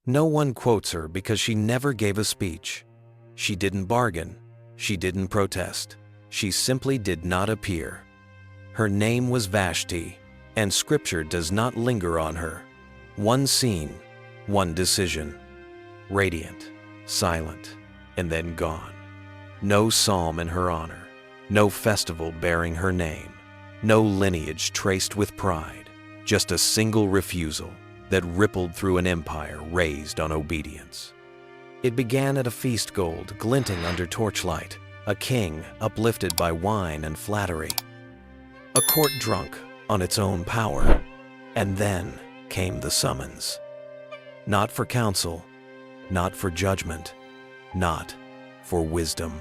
No one quotes her because she never gave a speech. She didn't bargain. She didn't protest. She simply did not appear. Her name was Vashti, and Scripture does not linger on her. One scene, one decision. Radiant, silent, and then gone. No psalm in her honor. No festival bearing her name. No lineage traced with pride. Just a single refusal that rippled through an empire raised on obedience. It began at a feast gold glinting under torchlight, a king uplifted by wine and flattery, a court drunk on its own power. And then came the summons. Not for counsel, not for judgment, not for wisdom.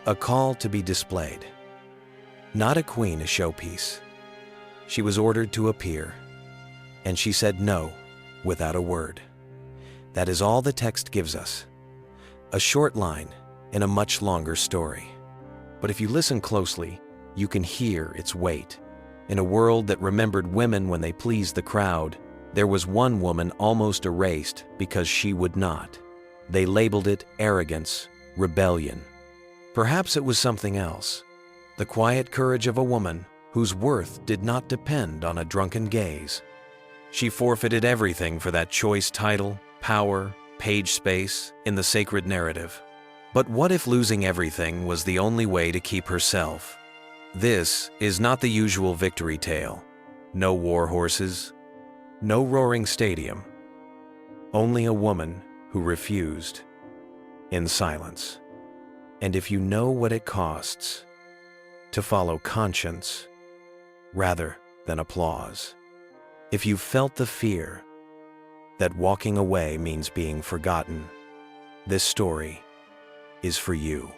A call to be displayed. Not a queen, a showpiece. She was ordered to appear, and she said no without a word. That is all the text gives us. A short line in a much longer story. But if you listen closely, you can hear its weight. In a world that remembered women when they pleased the crowd, there was one woman almost erased because she would not. They labeled it arrogance, rebellion. Perhaps it was something else. The quiet courage of a woman whose worth did not depend on a drunken gaze. She forfeited everything for that choice title, power, page space in the sacred narrative. But what if losing everything was the only way to keep herself? This is not the usual victory tale. No war horses, no roaring stadium. Only a woman who refused in silence. And if you know what it costs to follow conscience rather than applause, if you felt the fear that walking away means being forgotten, this story is for you.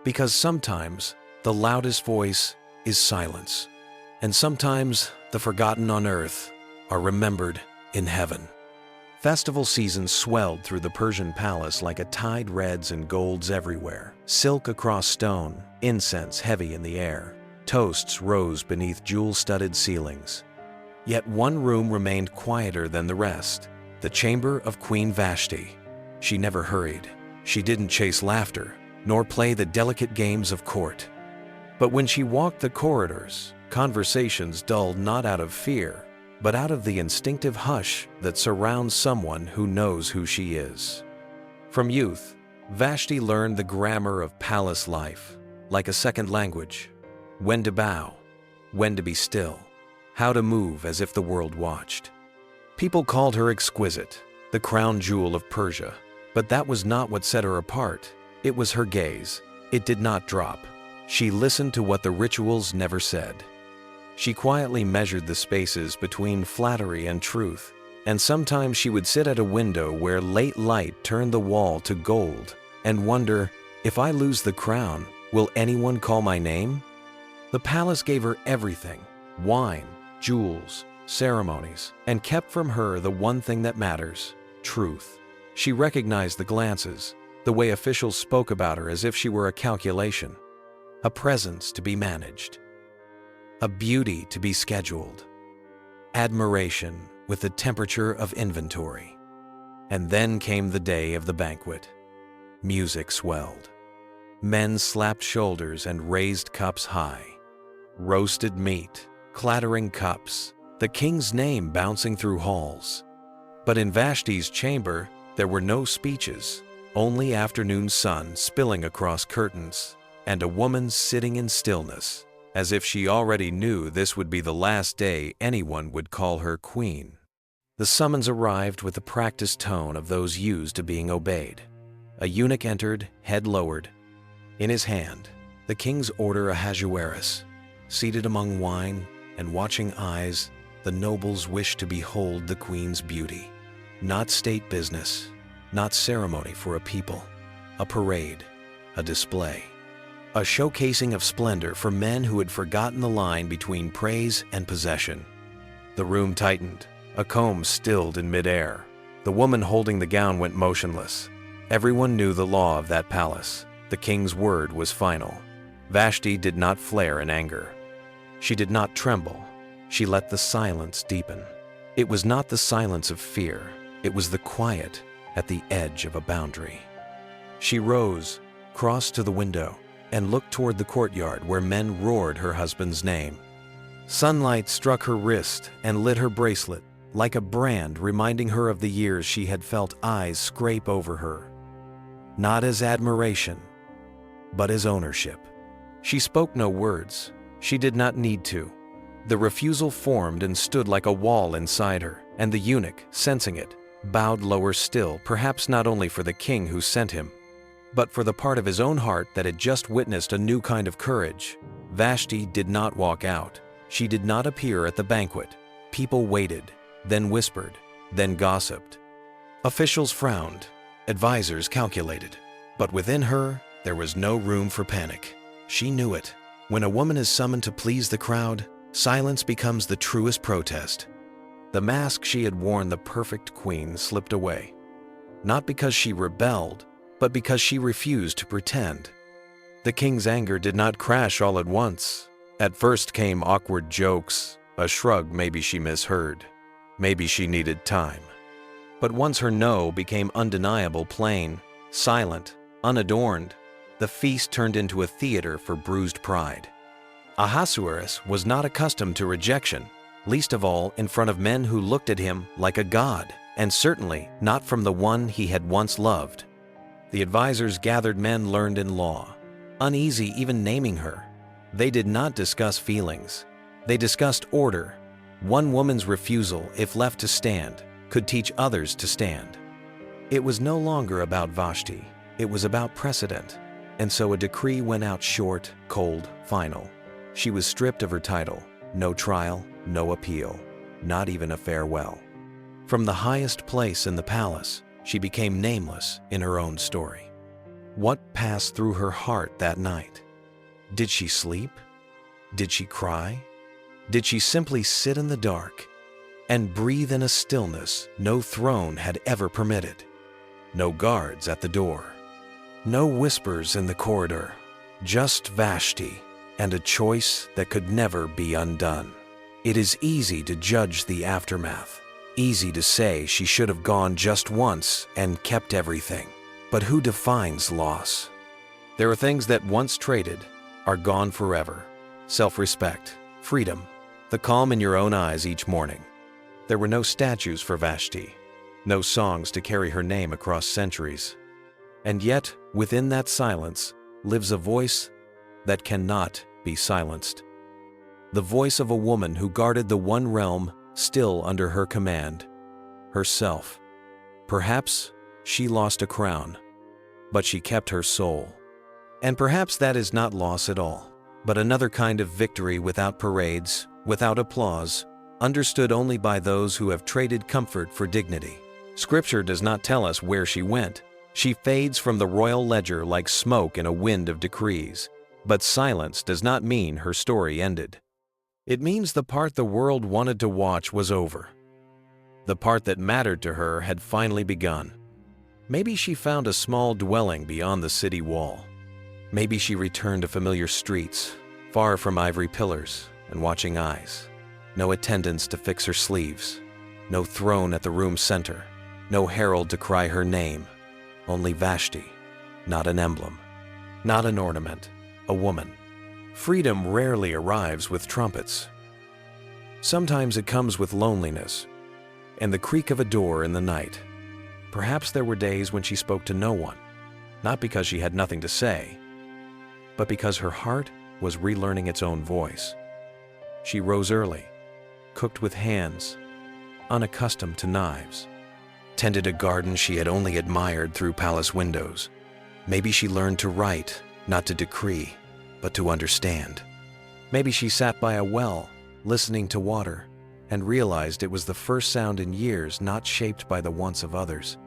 Because sometimes the loudest voice is silence, and sometimes the forgotten on earth are remembered in heaven. Festival season swelled through the Persian palace like a tide, reds and golds everywhere. Silk across stone, incense heavy in the air. Toasts rose beneath jewel-studded ceilings. Yet one room remained quieter than the rest, the chamber of Queen Vashti. She never hurried. She didn't chase laughter, nor play the delicate games of court. But when she walked the corridors, conversations dulled not out of fear, but out of the instinctive hush that surrounds someone who knows who she is. From youth, Vashti learned the grammar of palace life, like a second language. When to bow, when to be still, how to move as if the world watched. People called her exquisite, the crown jewel of Persia, but that was not what set her apart. It was her gaze. It did not drop. She listened to what the rituals never said. She quietly measured the spaces between flattery and truth, and sometimes she would sit at a window where late light turned the wall to gold and wonder, if I lose the crown, will anyone call my name? The palace gave her everything, wine, jewels, ceremonies, and kept from her the one thing that matters, truth. She recognized the glances, the way officials spoke about her as if she were a calculation, a presence to be managed, a beauty to be scheduled, admiration with the temperature of inventory. And then came the day of the banquet. Music swelled. Men slapped shoulders and raised cups high. Roasted meat, clattering cups, the king's name bouncing through halls. But in Vashti's chamber, there were no speeches, only afternoon sun spilling across curtains, and a woman sitting in stillness, as if she already knew this would be the last day anyone would call her queen. The summons arrived with the practiced tone of those used to being obeyed. A eunuch entered, head lowered. In his hand, the king's order Ahasuerus. Seated among wine and watching eyes, the nobles wished to behold the queen's beauty. Not state business, not ceremony for a people, a parade, a display. A showcasing of splendor for men who had forgotten the line between praise and possession. The room tightened, a comb stilled in midair. The woman holding the gown went motionless. Everyone knew the law of that palace. The king's word was final. Vashti did not flare in anger. She did not tremble. She let the silence deepen. It was not the silence of fear. It was the quiet at the edge of a boundary. She rose, crossed to the window, and looked toward the courtyard where men roared her husband's name. Sunlight struck her wrist and lit her bracelet, like a brand reminding her of the years she had felt eyes scrape over her. Not as admiration, but as ownership. She spoke no words. She did not need to. The refusal formed and stood like a wall inside her, and the eunuch, sensing it, bowed lower still, perhaps not only for the king who sent him, but for the part of his own heart that had just witnessed a new kind of courage. Vashti did not walk out. She did not appear at the banquet. People waited, then whispered, then gossiped. Officials frowned, advisors calculated. But within her, there was no room for panic. She knew it. When a woman is summoned to please the crowd, silence becomes the truest protest. The mask she had worn, the perfect queen, slipped away. Not because she rebelled, but because she refused to pretend. The king's anger did not crash all at once. At first came awkward jokes, a shrug maybe she misheard. Maybe she needed time. But once her no became undeniable, plain, silent, unadorned, the feast turned into a theater for bruised pride. Ahasuerus was not accustomed to rejection, least of all in front of men who looked at him like a god, and certainly not from the one he had once loved. The advisors gathered men learned in law, uneasy even naming her. They did not discuss feelings. They discussed order. One woman's refusal, if left to stand, could teach others to stand. It was no longer about Vashti. It was about precedent. And so a decree went out short, cold, final. She was stripped of her title. No trial, no appeal, not even a farewell. From the highest place in the palace, she became nameless in her own story. What passed through her heart that night? Did she sleep? Did she cry? Did she simply sit in the dark and breathe in a stillness no throne had ever permitted? No guards at the door. No whispers in the corridor. Just Vashti and a choice that could never be undone. It is easy to judge the aftermath. Easy to say she should have gone just once and kept everything. But who defines loss? There are things that once traded are gone forever. Self-respect, freedom, the calm in your own eyes each morning. There were no statues for Vashti, no songs to carry her name across centuries. And yet, within that silence, lives a voice that cannot be silenced. The voice of a woman who guarded the one realm still under her command, herself. Perhaps she lost a crown, but she kept her soul. And perhaps that is not loss at all, but another kind of victory without parades, without applause, understood only by those who have traded comfort for dignity. Scripture does not tell us where she went. She fades from the royal ledger like smoke in a wind of decrees. But silence does not mean her story ended. It means the part the world wanted to watch was over. The part that mattered to her had finally begun. Maybe she found a small dwelling beyond the city wall. Maybe she returned to familiar streets, far from ivory pillars and watching eyes. No attendants to fix her sleeves. No throne at the room's center. No herald to cry her name. Only Vashti, not an emblem, not an ornament, a woman. Freedom rarely arrives with trumpets. Sometimes it comes with loneliness and the creak of a door in the night. Perhaps there were days when she spoke to no one, not because she had nothing to say, but because her heart was relearning its own voice. She rose early, cooked with hands, unaccustomed to knives, tended a garden she had only admired through palace windows. Maybe she learned to write, not to decree, but to understand. Maybe she sat by a well, listening to water, and realized it was the first sound in years not shaped by the wants of others.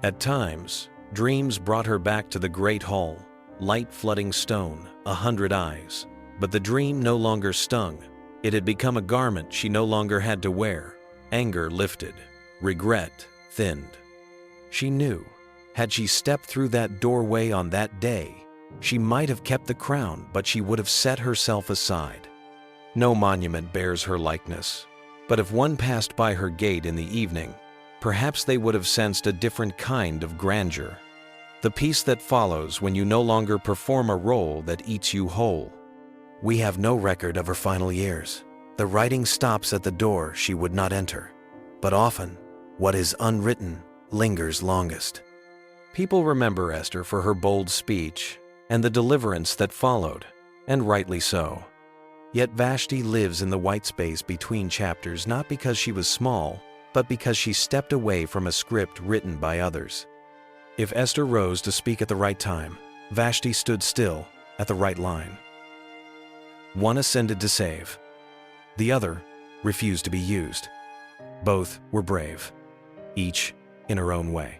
At times, dreams brought her back to the great hall, light flooding stone, 100 eyes. But the dream no longer stung. It had become a garment she no longer had to wear. Anger lifted, regret thinned. She knew, had she stepped through that doorway on that day, she might have kept the crown, but she would have set herself aside. No monument bears her likeness, but if one passed by her gate in the evening, perhaps they would have sensed a different kind of grandeur. The peace that follows when you no longer perform a role that eats you whole. We have no record of her final years. The writing stops at the door she would not enter. But often, what is unwritten lingers longest. People remember Esther for her bold speech and the deliverance that followed, and rightly so. Yet Vashti lives in the white space between chapters not because she was small, but because she stepped away from a script written by others. If Esther rose to speak at the right time, Vashti stood still at the right line. One ascended to save. The other refused to be used. Both were brave, each in her own way.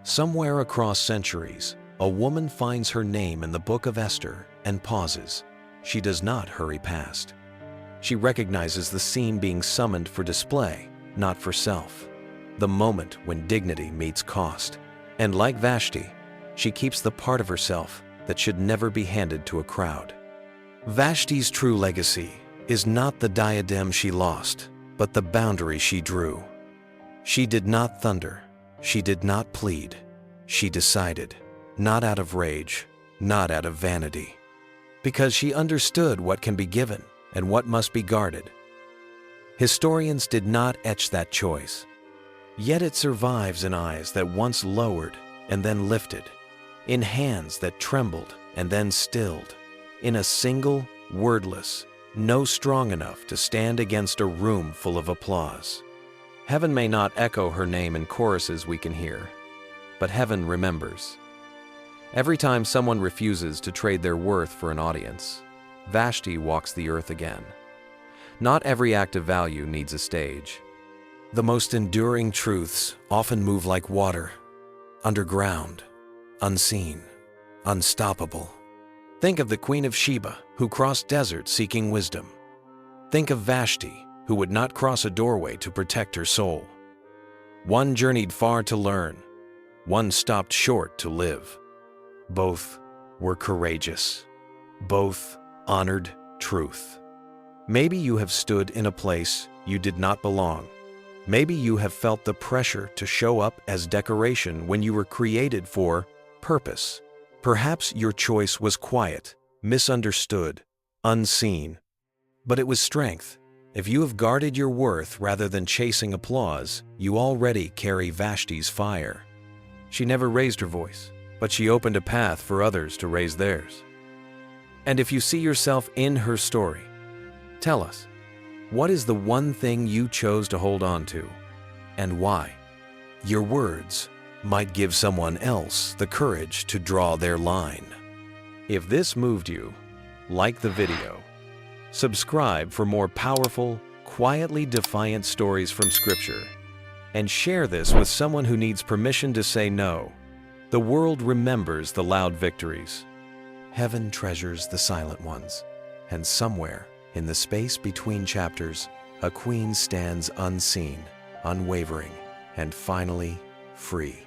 Somewhere across centuries, a woman finds her name in the Book of Esther and pauses. She does not hurry past. She recognizes the scene being summoned for display, not for self. The moment when dignity meets cost. And like Vashti, she keeps the part of herself that should never be handed to a crowd. Vashti's true legacy is not the diadem she lost, but the boundary she drew. She did not thunder. She did not plead. She decided, not out of rage, not out of vanity, because she understood what can be given and what must be guarded. Historians did not etch that choice, yet it survives in eyes that once lowered and then lifted, in hands that trembled and then stilled, in a single, wordless no strong enough to stand against a room full of applause. Heaven may not echo her name in choruses we can hear, but heaven remembers. Every time someone refuses to trade their worth for an audience, Vashti walks the earth again. Not every act of value needs a stage. The most enduring truths often move like water, underground, unseen, unstoppable. Think of the Queen of Sheba, who crossed deserts seeking wisdom. Think of Vashti, who would not cross a doorway to protect her soul. One journeyed far to learn, one stopped short to live. Both were courageous. Both honored truth. Maybe you have stood in a place you did not belong. Maybe you have felt the pressure to show up as decoration when you were created for purpose. Perhaps your choice was quiet, misunderstood, unseen. But it was strength. If you have guarded your worth rather than chasing applause, you already carry Vashti's fire. She never raised her voice, but she opened a path for others to raise theirs. And if you see yourself in her story, tell us, what is the one thing you chose to hold on to, and why? Your words might give someone else the courage to draw their line. If this moved you, like the video. Subscribe for more powerful, quietly defiant stories from Scripture. And share this with someone who needs permission to say no. The world remembers the loud victories. Heaven treasures the silent ones. And somewhere, in the space between chapters, a queen stands unseen, unwavering, and finally free.